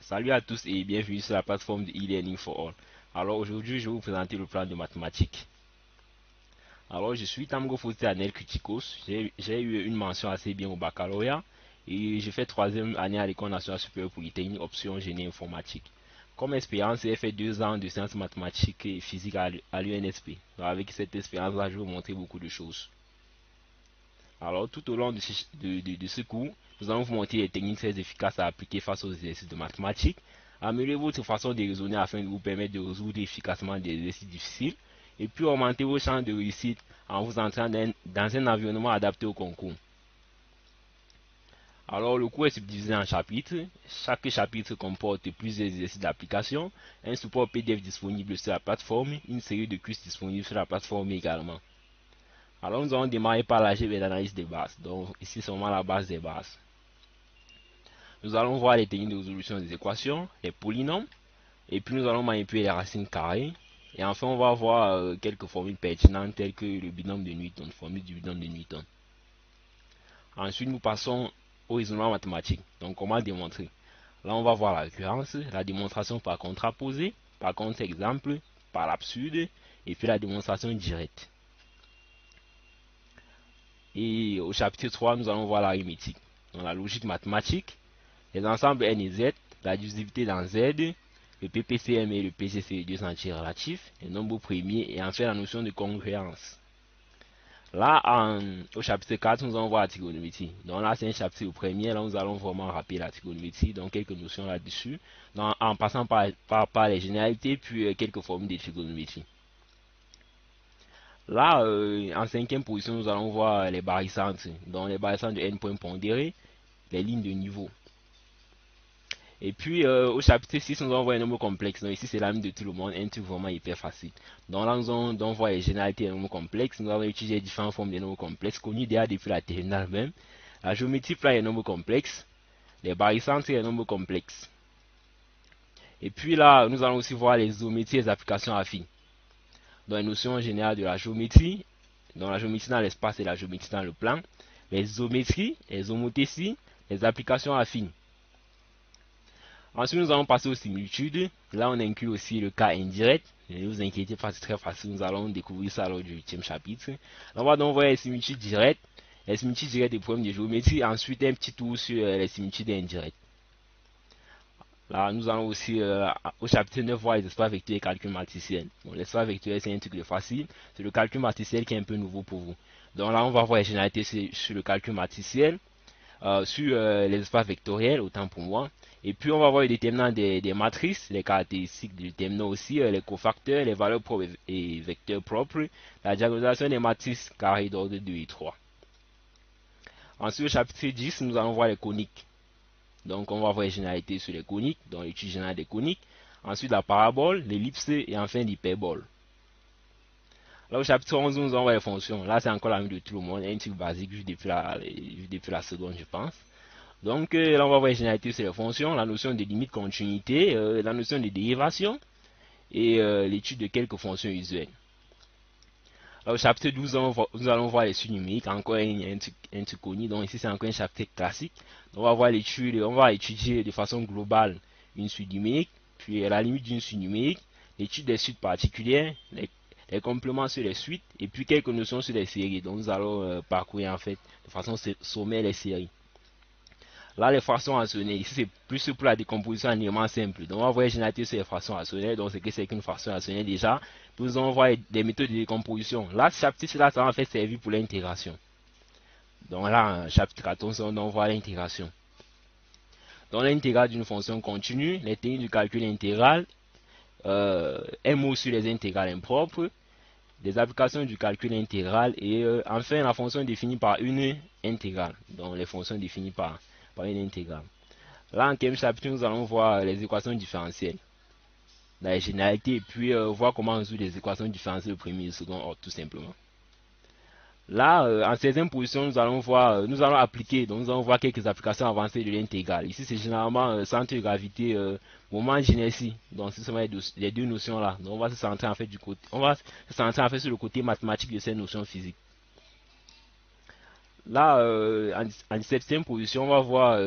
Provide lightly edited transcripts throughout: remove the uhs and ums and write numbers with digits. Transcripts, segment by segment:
Salut à tous et bienvenue sur la plateforme de e-learning for all. Alors aujourd'hui, je vais vous présenter le plan de mathématiques. Alors je suis Tamgo Fauté Anel Criticos. J'ai eu une mention assez bien au baccalauréat et j'ai fait troisième année à l'École nationale supérieure polytechnique option génie informatique. Comme expérience, j'ai fait 2 ans de sciences mathématiques et physique à l'UNSP. Avec cette expérience-là, je vais vous montrer beaucoup de choses. Alors tout au long de ce cours, nous allons vous montrer les techniques très efficaces à appliquer face aux exercices de mathématiques. Améliorez votre façon de raisonner afin de vous permettre de résoudre efficacement des exercices difficiles. Et puis augmenter vos chances de réussite en vous entraînant dans un environnement adapté au concours. Alors le cours est subdivisé en chapitres. Chaque chapitre comporte plusieurs exercices d'application, un support PDF disponible sur la plateforme, une série de quiz disponibles sur la plateforme également. Alors nous allons démarrer par l'algèbre d'analyse des bases. Donc ici c'est vraiment la base des bases. Nous allons voir les techniques de résolution des équations, les polynômes, et puis nous allons manipuler les racines carrées. Et enfin on va voir quelques formules pertinentes telles que le binôme de Newton, formule du binôme de Newton. Ensuite nous passons au raisonnement mathématique. Donc comment démontrer? Là on va voir la récurrence, la démonstration par contraposé, par contre-exemple, par l'absurde, et puis la démonstration directe. Et au chapitre 3, nous allons voir l'arithmétique. Dans la logique mathématique, les ensembles n et z, la divisivité dans z, le PPCM et le PCC, deux entiers relatifs, les nombres premiers et enfin la notion de congruence. Là, au chapitre 4, nous allons voir la trigonométrie. Donc là, c'est un chapitre premier. Là, nous allons vraiment rappeler la trigonométrie. Donc quelques notions là-dessus. En passant par les généralités, puis quelques formules de trigonométrie. Là, en cinquième position, nous allons voir les barycentres. Donc les barycentres de n points pondérés, les lignes de niveau. Et puis au chapitre 6, nous allons voir un nombre complexe. Donc ici, c'est l'ami de tout le monde, un truc vraiment hyper facile. Donc là, nous allons voir les généralités des nombres complexes. Nous allons utiliser différentes formes de nombres complexes, connues déjà depuis la terminale même. La géométrie plane des nombres complexes, les barycentres et les nombres complexes. Et puis là, nous allons aussi voir les géométries et les applications affines. Dans les notions générales de la géométrie, dans la géométrie dans l'espace et la géométrie dans le plan, les isométries, les homothéties, les applications affines. Ensuite, nous allons passer aux similitudes. Là, on inclut aussi le cas indirect. Ne vous inquiétez pas, c'est très facile. Nous allons découvrir ça lors du 8e chapitre. On va donc voir les similitudes directes, les similitudes directes des problèmes de géométrie. Ensuite, un petit tour sur les similitudes indirectes. Là, nous allons aussi au chapitre 9 voir les espaces vectoriels et calcul matriciel. Bon, l'espace vectoriel, c'est un truc de facile. C'est le calcul matriciel qui est un peu nouveau pour vous. Donc là, on va voir les généralités sur le calcul matriciel, sur les espaces vectoriels, autant pour moi. Et puis, on va voir les déterminants des matrices, les caractéristiques des déterminants aussi, les cofacteurs, les valeurs propres et vecteurs propres, la diagonalisation des matrices carrées d'ordre 2 et 3. Ensuite, au chapitre 10, nous allons voir les coniques. Donc, on va voir les généralités sur les coniques, donc l'étude générale des coniques. Ensuite, la parabole, l'ellipse et enfin l'hyperbole. Là, au chapitre 11, nous allons voir les fonctions. Là, c'est encore la même de tout le monde, un truc basique vu depuis la seconde, je pense. Donc, là, on va voir les généralités sur les fonctions, la notion de limite continuité, la notion de dérivation et l'étude de quelques fonctions usuelles. Là, au chapitre 12, nous allons voir les suites numériques, encore un truc connu. Donc, ici, c'est encore un chapitre classique. On va voir l'étude, on va étudier de façon globale une suite numérique, puis la limite d'une suite numérique, l'étude des suites particulières, les compléments sur les suites, et puis quelques notions sur les séries. Donc, nous allons parcourir en fait de façon sommaire les séries. Là, les fractions rationnelles, ici c'est plus pour la décomposition en éléments simples. Donc, on va voir les généralités sur les fractions rationnelles. Donc, c'est qu'une fraction rationnelle déjà. Puis, nous allons voir des méthodes de décomposition. Là, ce chapitre-là, ça va en fait servir pour l'intégration. Donc, là, chapitre 14, on va voir l'intégration. Donc, l'intégrale d'une fonction continue, les techniques du calcul intégral, un mot sur les intégrales impropres, des applications du calcul intégral et enfin la fonction définie par une intégrale. Donc, les fonctions définies par une intégrale. Là, en 15e chapitre, nous allons voir les équations différentielles, la généralité, et puis voir comment résoudre les équations différentielles au premier et au second ordre, tout simplement. Là, en 16e position, nous allons voir, nous allons appliquer, donc nous allons voir quelques applications avancées de l'intégrale. Ici, c'est généralement centre de gravité, moment d'inertie. Donc, ce sont les deux notions là. Donc, on va se centrer en fait du côté, on va se centrer en fait sur le côté mathématique de ces notions physiques. Là, en 17e position, on va voir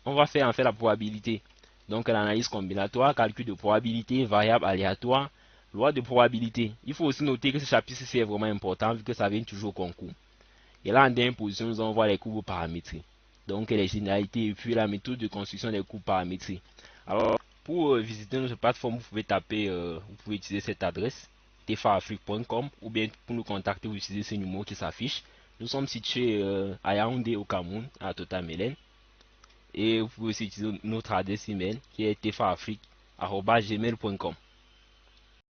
on va faire en fait la probabilité. Donc l'analyse combinatoire, calcul de probabilité, variable aléatoire, loi de probabilité. Il faut aussi noter que ce chapitre c'est vraiment important vu que ça vient toujours au concours. Et là en dernière position, nous allons voir les courbes paramétriques. Donc les généralités et puis la méthode de construction des courbes paramétriques. Alors pour visiter notre plateforme, vous pouvez taper, vous pouvez utiliser cette adresse tfarafrique.com ou bien pour nous contacter, vous utilisez ce numéro qui s'affiche. Nous sommes situés à Yaoundé au Cameroun, à Tota Melen. Et vous pouvez aussi utiliser notre adresse email qui est tfarafrique@gmail.com.